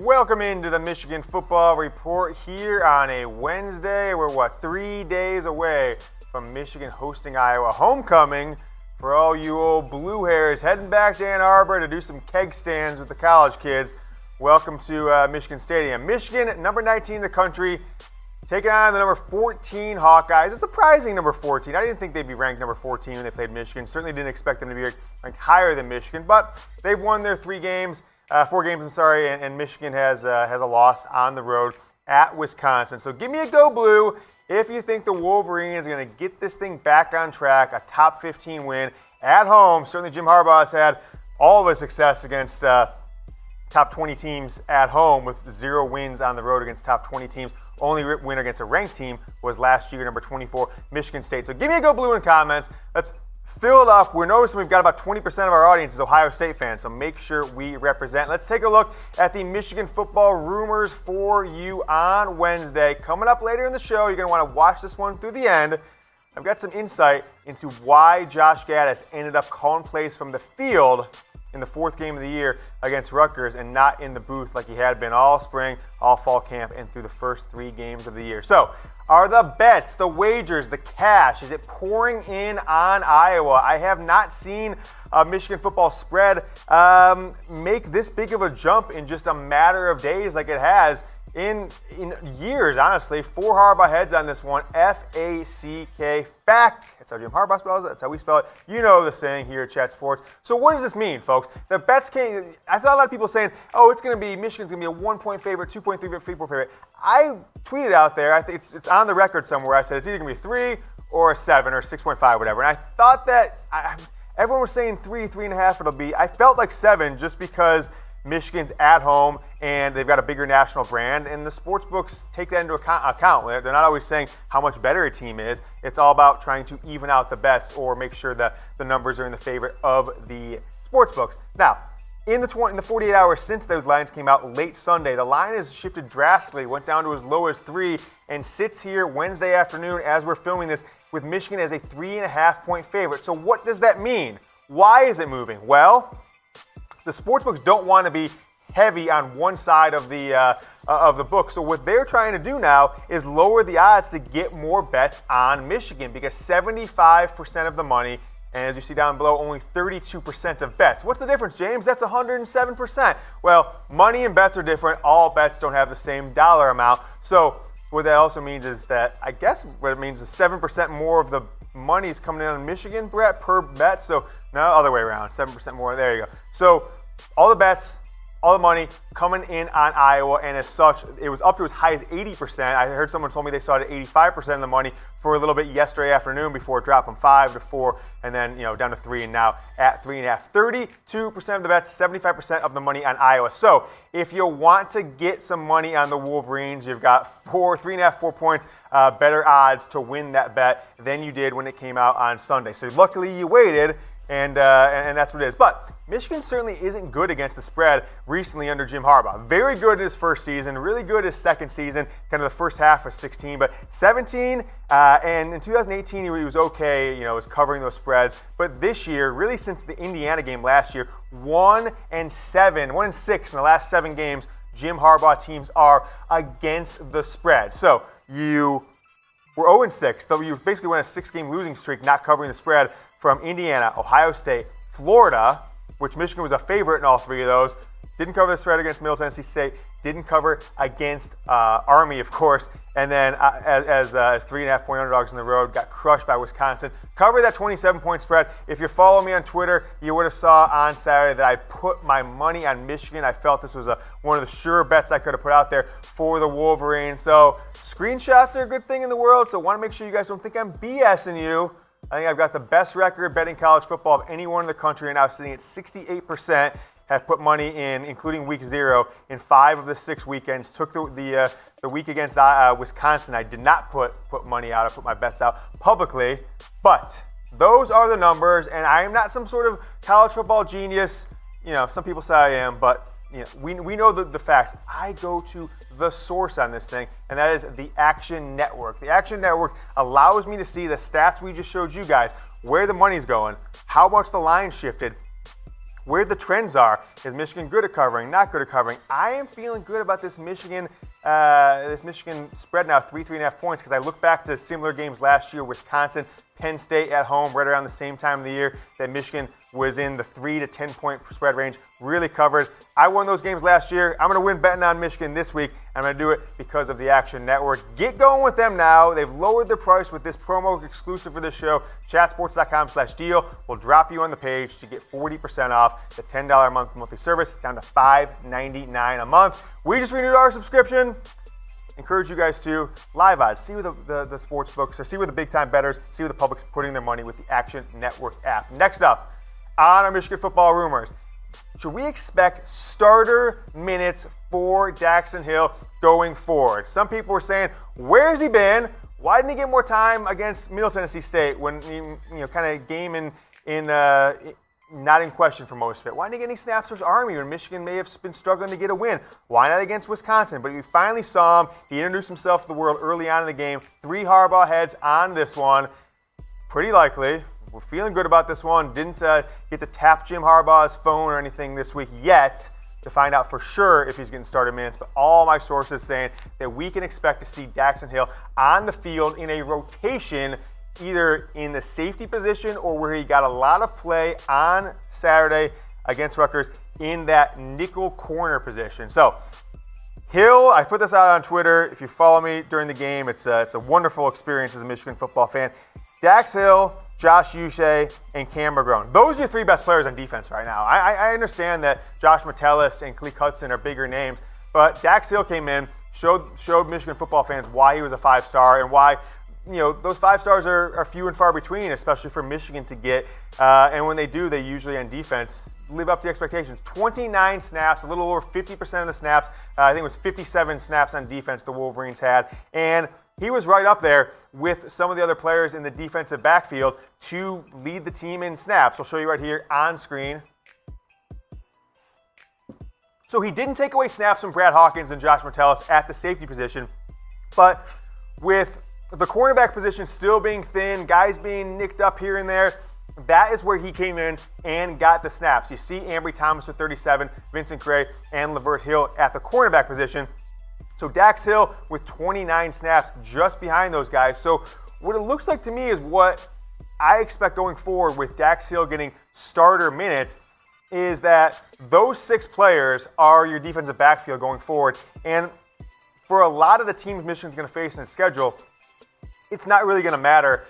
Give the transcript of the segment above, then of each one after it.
Welcome into the Michigan Football Report here on a Wednesday. We're, 3 days away from Michigan hosting Iowa. Homecoming for all you old blue hairs heading back to Ann Arbor to do some keg stands with the college kids. Welcome to Michigan Stadium. Michigan, number 19 in the country, taking on the number 14 Hawkeyes. A surprising number 14. I didn't think they'd be ranked number 14 when they played Michigan. Certainly didn't expect them to be ranked higher than Michigan, but they've won their 4 games, and Michigan has a loss on the road at Wisconsin. So give me a go blue if you think the Wolverines are going to get this thing back on track, a top 15 win at home. Certainly Jim Harbaugh has had all of his success against top 20 teams at home with 0 wins on the road against top 20 teams. Only win against a ranked team was last year, number 24, Michigan State. So give me a go blue in comments. Let's fill it up. We're noticing we've got about 20% of our audience is Ohio State fans, so make sure we represent. Let's take a look at the Michigan football rumors for you on Wednesday. Coming up later in the show, you're going to want to watch this one through the end. I've got some insight into why Josh Gattis ended up calling plays from the field in the 4th game of the year against Rutgers and not in the booth like he had been all spring, all fall camp, and through the first 3 games of the year. So, are the bets, the wagers, the cash, is it pouring in on Iowa? I have not seen a Michigan football spread make this big of a jump in just a matter of days like it has in years, honestly. 4 Harbaugh heads on this one. F-A-C-K, fact. That's how Jim Harbaugh spells it. That's how we spell it. You know the saying here at Chat Sports. So what does this mean, folks? The bets came. I saw a lot of people saying, oh, it's going to be, Michigan's going to be a 1-point favorite, 2-point favorite, 3-point favorite. I tweeted out there, I think it's on the record somewhere, I said it's either going to be 3 or a 7 or 6.5, whatever. And I thought that, everyone was saying 3, 3.5 it'll be. I felt like 7 just because Michigan's at home and they've got a bigger national brand, and the sports books take that into account. They're not always saying how much better a team is. It's all about trying to even out the bets or make sure that the numbers are in the favor of the sports books. Now, in the 48 hours since those lines came out late Sunday, the line has shifted drastically, went down to as low as 3, and sits here Wednesday afternoon as we're filming this with Michigan as a 3.5-point favorite. So what does that mean? Why is it moving? Well, the sportsbooks don't want to be heavy on one side of the book. So what they're trying to do now is lower the odds to get more bets on Michigan, because 75% of the money, and as you see down below, only 32% of bets. What's the difference, James? That's 107%. Well, money and bets are different. All bets don't have the same dollar amount. So what that also means is that, I guess what it means is 7% more of the money is coming in on Michigan, Brett, per bet. So no, other way around, 7% more. There you go. So all the bets, all the money coming in on Iowa, and as such, it was up to as high as 80%. I heard someone told me they saw it at 85% of the money for a little bit yesterday afternoon before it dropped from 5 to 4, and then down to 3, and now at 3.5. 32% of the bets, 75% of the money on Iowa. So if you want to get some money on the Wolverines, you've got 3.5, 4 points better odds to win that bet than you did when it came out on Sunday. So luckily you waited. And that's what it is. But Michigan certainly isn't good against the spread recently under Jim Harbaugh. Very good in his first season, really good his second season, kind of the first half of 16. But 17 and in 2018 he was okay, was covering those spreads. But this year, really since the Indiana game last year, 1-6 in the last 7 games, Jim Harbaugh teams are against the spread. So you were 0-6, though you basically went a 6-game losing streak not covering the spread from Indiana, Ohio State, Florida, which Michigan was a favorite in all 3 of those. Didn't cover the spread against Middle Tennessee State. Didn't cover against Army, of course. And then as 3.5-point underdogs on the road, got crushed by Wisconsin. Covered that 27-point spread. If you follow me on Twitter, you would have saw on Saturday that I put my money on Michigan. I felt this was one of the sure bets I could have put out there for the Wolverines. So screenshots are a good thing in the world, so I want to make sure you guys don't think I'm BSing you. I think I've got the best record betting college football of anyone in the country, and I was sitting at 68%. Have put money in, including week 0, in 5 of the 6 weekends. Took the week against Wisconsin. I did not put money out. I put my bets out publicly. But those are the numbers, and I am not some sort of college football genius. Some people say I am, but we know the facts. I go to the source on this thing, and that is the Action Network. The Action Network allows me to see the stats we just showed you guys, where the money's going, how much the line shifted, where the trends are, Is Michigan good at covering? Not good at covering? I am feeling good about this Michigan spread now, 3.5 points, because I look back to similar games last year, Wisconsin, Penn State at home, right around the same time of the year that Michigan was in the 3 to 10 point spread range, really covered. I won those games last year. I'm going to win betting on Michigan this week. I'm going to do it because of the Action Network. Get going with them now. They've lowered their price with this promo exclusive for this show. Chatsports.com/deal will drop you on the page to get 40% off the $10 a month monthly service down to $5.99 a month. We just renewed our subscription. Encourage you guys to live odds, see where the sports books, or see where the big time bettors, see where the public's putting their money with the Action Network app. Next up, on our Michigan football rumors, should we expect starter minutes for Daxton Hill going forward? Some people were saying, where's he been? Why didn't he get more time against Middle Tennessee State when kind of game not in question for most of it? Why didn't he get any snaps for Army when Michigan may have been struggling to get a win? Why not against Wisconsin? But we finally saw him. He introduced himself to the world early on in the game. 3 Harbaugh heads on this one. Pretty likely. We're feeling good about this one. Didn't get to tap Jim Harbaugh's phone or anything this week yet to find out for sure if he's getting started minutes. But all my sources saying that we can expect to see Daxton Hill on the field in a rotation, either in the safety position or where he got a lot of play on Saturday against Rutgers in that nickel corner position. So Hill, I put this out on Twitter. If you follow me during the game, it's a wonderful experience as a Michigan football fan. Dax Hill, Josh Uche, and Cam McGrone. Those are your 3 best players on defense right now. I understand that Josh Metellus and Kalik Hudson are bigger names, but Dax Hill came in, showed Michigan football fans why he was a 5-star and why those 5 stars are few and far between, especially for Michigan to get. And when they do, they usually on defense live up to expectations. 29 snaps, a little over 50% of the snaps. I think it was 57 snaps on defense the Wolverines had. And he was right up there with some of the other players in the defensive backfield to lead the team in snaps. I'll show you right here on screen. So he didn't take away snaps from Brad Hawkins and Josh Metellus at the safety position, but with the cornerback position still being thin, guys being nicked up here and there, that is where he came in and got the snaps. You see Ambry Thomas with 37, Vincent Gray, and Lavert Hill at the cornerback position. So Dax Hill with 29 snaps just behind those guys. So what it looks like to me is what I expect going forward with Dax Hill getting starter minutes is that those 6 players are your defensive backfield going forward. And for a lot of the teams Michigan's going to face in its schedule, it's not really going to matter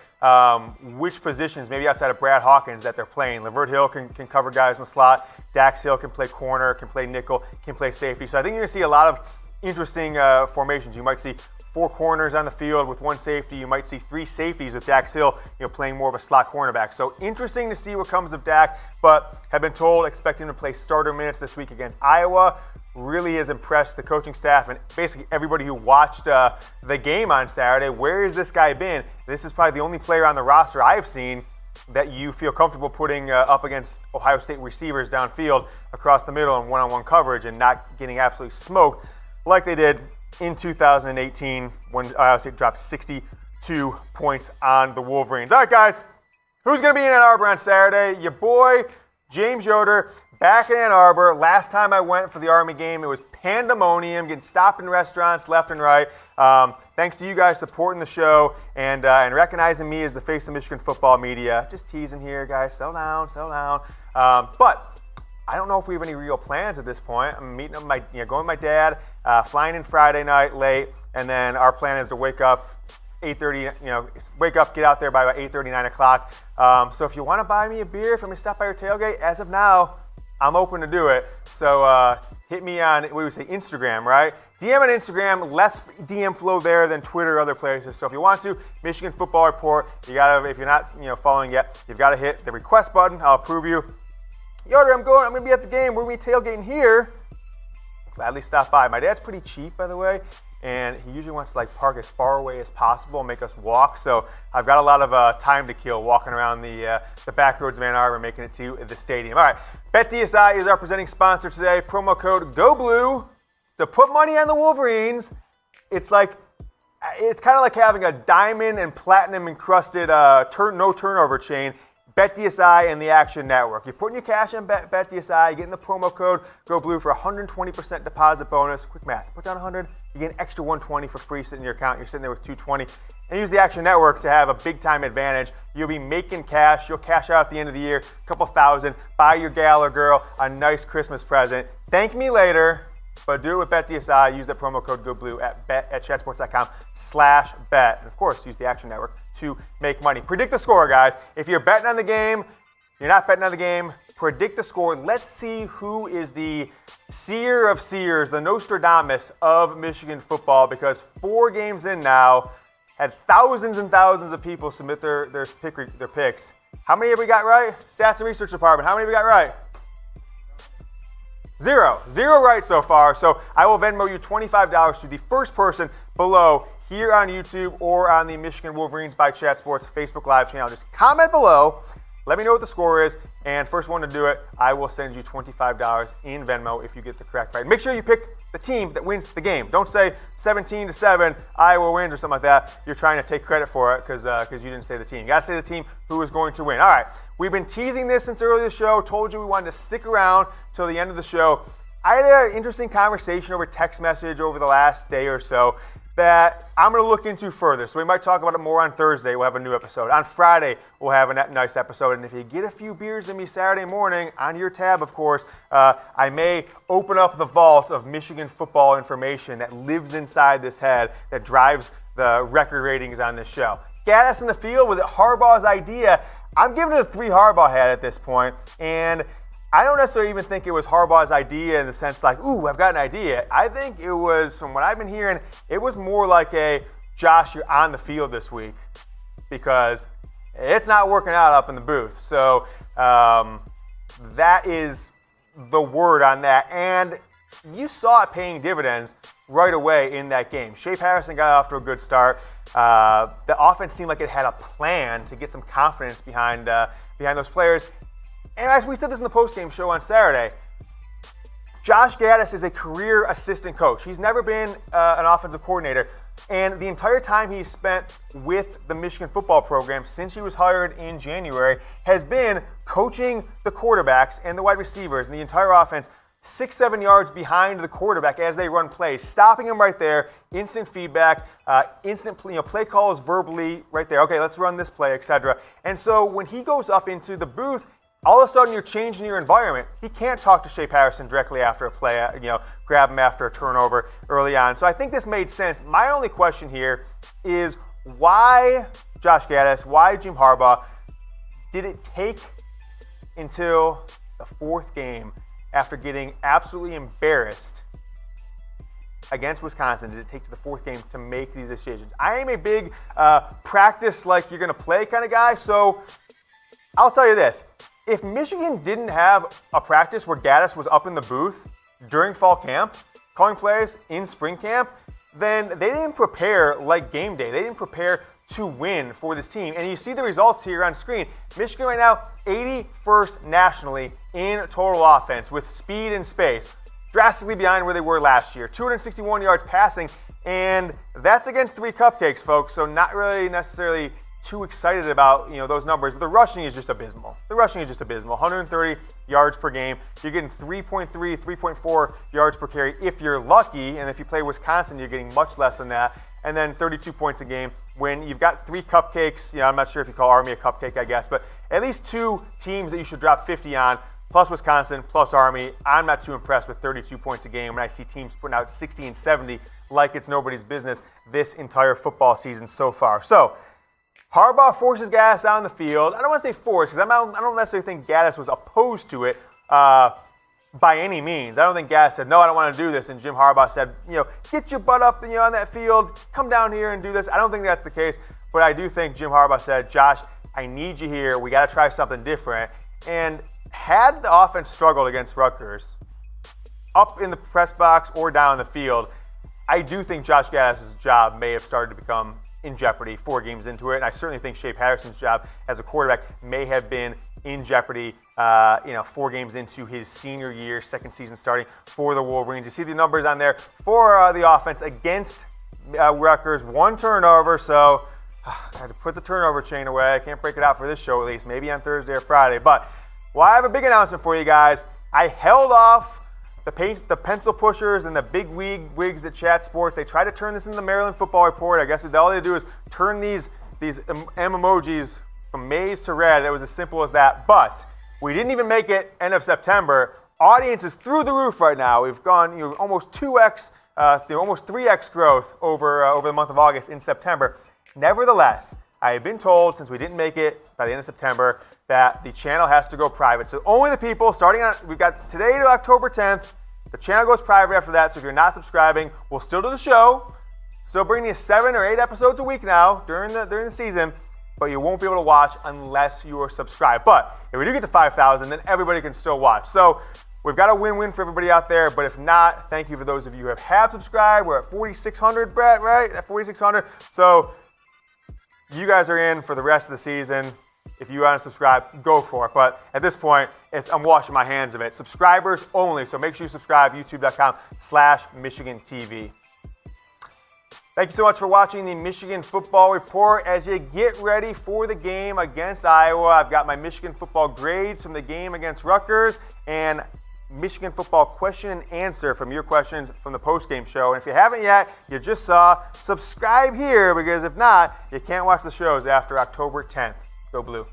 which positions, maybe outside of Brad Hawkins, that they're playing. Lavert Hill can cover guys in the slot. Dax Hill can play corner, can play nickel, can play safety. So I think you're going to see a lot of interesting formations. You might see 4 corners on the field with 1 safety. You might see 3 safeties with Dax Hill, playing more of a slot cornerback. So interesting to see what comes of Dak, but have been told expect him to play starter minutes this week against Iowa. Really has impressed the coaching staff and basically everybody who watched the game on Saturday. Where has this guy been? This is probably the only player on the roster I've seen that you feel comfortable putting up against Ohio State receivers downfield across the middle in one-on-one coverage and not getting absolutely smoked like they did in 2018 when Ohio State dropped 62 points on the Wolverines. All right, guys, who's going to be in Ann Arbor on Saturday? Your boy, James Yoder, back in Ann Arbor. Last time I went for the Army game, it was pandemonium, getting stopped in restaurants left and right. Thanks to you guys supporting the show and recognizing me as the face of Michigan football media. Just teasing here, guys. Settle down, settle down. But I don't know if we have any real plans at this point. I'm meeting up going with my dad, flying in Friday night late, and then our plan is to wake up 8:30. Get out there by about 8:30, 9 o'clock. So if you want to buy me a beer, if I'm going to stop by your tailgate, as of now, I'm open to do it. So hit me on, what do we say, Instagram, right? DM on Instagram, less DM flow there than Twitter or other places. So if you want to, Michigan Football Report, you gotta, if you're not following yet, you've got to hit the request button. I'll approve you. Yoder, I'm going to be at the game. We're going to be tailgating here. Gladly stop by. My dad's pretty cheap, by the way, and he usually wants to park as far away as possible and make us walk. So I've got a lot of time to kill walking around the back roads of Ann Arbor, making it to the stadium. All right, BetDSI is our presenting sponsor today. Promo code GOBLUE to put money on the Wolverines. It's kind of like having a diamond and platinum encrusted no turnover chain. BetDSI and the Action Network. You're putting your cash in BetDSI, you're getting the promo code GoBlue for 120% deposit bonus. Quick math, put down 100, you get an extra 120 for free sitting in your account. You're sitting there with 220. And use the Action Network to have a big-time advantage. You'll be making cash. You'll cash out at the end of the year, a couple thousand. Buy your gal or girl a nice Christmas present. Thank me later, but do it with BetDSI. Use that promo code GoBlue at chatsports.com/bet. And, of course, use the Action Network to make money. Predict the score, guys. If you're betting on the game, you're not betting on the game, predict the score. Let's see who is the seer of seers, the Nostradamus of Michigan football, because 4 games in now, had thousands and thousands of people submit their picks. How many have we got right? Stats and Research Department, how many have we got right? 0. 0 right so far. So I will Venmo you $25 to the first person below here on YouTube or on the Michigan Wolverines by Chat Sports Facebook Live channel. Just comment below. Let me know what the score is, and first one to do it, I will send you $25 in Venmo if you get the correct right. Make sure you pick the team that wins the game. Don't say 17-7, Iowa wins or something like that. You're trying to take credit for it because you didn't say the team. You got to say the team who is going to win. All right, we've been teasing this since early in the show. Told you we wanted to stick around till the end of the show. I had an interesting conversation over text message over the last day or so that I'm going to look into further. So we might talk about it more on Thursday. We'll have a new episode. On Friday, we'll have a nice episode. And if you get a few beers in me Saturday morning, on your tab, of course, I may open up the vault of Michigan football information that lives inside this head that drives the record ratings on this show. Gattis in the field, was it Harbaugh's idea? I'm giving it a 3 Harbaugh hat at this point, and I don't necessarily even think it was Harbaugh's idea in the sense like, ooh, I've got an idea. I think it was, from what I've been hearing, it was more like a, Josh, you're on the field this week because it's not working out up in the booth. So that is the word on that. And you saw it paying dividends right away in that game. Shea Patterson got off to a good start. The offense seemed like it had a plan to get some confidence behind those players. And as we said this in the postgame show on Saturday, Josh Gattis is a career assistant coach. He's never been an offensive coordinator. And the entire time he's spent with the Michigan football program since he was hired in January has been coaching the quarterbacks and the wide receivers and the entire offense 6-7 yards behind the quarterback as they run plays, stopping them right there, instant feedback, instant play calls verbally right there. Okay, let's run this play, etc. And so when he goes up into the booth, all of a sudden, you're changing your environment. He can't talk to Shea Patterson directly after a play, grab him after a turnover early on. So I think this made sense. My only question here is why Josh Gattis, why Jim Harbaugh, did it take until the 4th game after getting absolutely embarrassed against Wisconsin, did it take to the 4th game to make these decisions? I am a big practice like you're going to play kind of guy, so I'll tell you this. If Michigan didn't have a practice where Gattis was up in the booth during fall camp, calling plays in spring camp, then they didn't prepare like game day. They didn't prepare to win for this team. And you see the results here on screen. Michigan right now, 81st nationally in total offense with speed and space, drastically behind where they were last year. 261 yards passing, and that's against 3 cupcakes, folks, so not really necessarily too excited about those numbers, but the rushing is just abysmal. 130 yards per game. You're getting 3.3, 3.4 yards per carry if you're lucky, and if you play Wisconsin, you're getting much less than that. And then 32 points a game when you've got 3 cupcakes. I'm not sure if you call Army a cupcake, I guess, but at least 2 teams that you should drop 50 on, plus Wisconsin, plus Army. I'm not too impressed with 32 points a game when I see teams putting out 60 and 70 like it's nobody's business this entire football season so far. So Harbaugh forces Gattis out on the field. I don't want to say force because I don't necessarily think Gattis was opposed to it by any means. I don't think Gattis said, no, I don't want to do this. And Jim Harbaugh said, get your butt up on that field. Come down here and do this. I don't think that's the case. But I do think Jim Harbaugh said, Josh, I need you here. We got to try something different. And had the offense struggled against Rutgers, up in the press box or down in the field, I do think Josh Gattis' job may have started to become in jeopardy 4 games into it. And I certainly think Shea Patterson's job as a quarterback may have been in jeopardy 4 games into his senior year, 2nd season starting for the Wolverines. You see the numbers on there for the offense against Rutgers, 1 turnover. So I had to put the turnover chain away. I can't break it out for this show at least. Maybe on Thursday or Friday. But, well, I have a big announcement for you guys. I held off the pencil pushers and the big wigs at Chat Sports. They tried to turn this into the Maryland Football Report. I guess all they do is turn these M emojis from maize to red. It was as simple as that. But we didn't even make it end of September. Audience is through the roof right now. We've gone almost 2x, almost 3x growth over the month of August in September. Nevertheless, I have been told since we didn't make it by the end of September that the channel has to go private. So only the people starting on, we've got today to October 10th. The channel goes private after that. So if you're not subscribing, we'll still do the show. Still bringing you 7 or 8 episodes a week now during the season. But you won't be able to watch unless you are subscribed. But if we do get to 5,000, then everybody can still watch. So we've got a win-win for everybody out there. But if not, thank you for those of you who have subscribed. We're at 4,600, Brett, right? At 4,600. So you guys are in for the rest of the season. If you want to subscribe, go for it. But at this point, I'm washing my hands of it. Subscribers only. So make sure you subscribe, youtube.com/MichiganTV. Thank you so much for watching the Michigan Football Report. As you get ready for the game against Iowa, I've got my Michigan football grades from the game against Rutgers and Michigan football question and answer from your questions from the post-game show. And if you haven't yet, you just saw, subscribe here, because if not, you can't watch the shows after October 10th. Go Blue.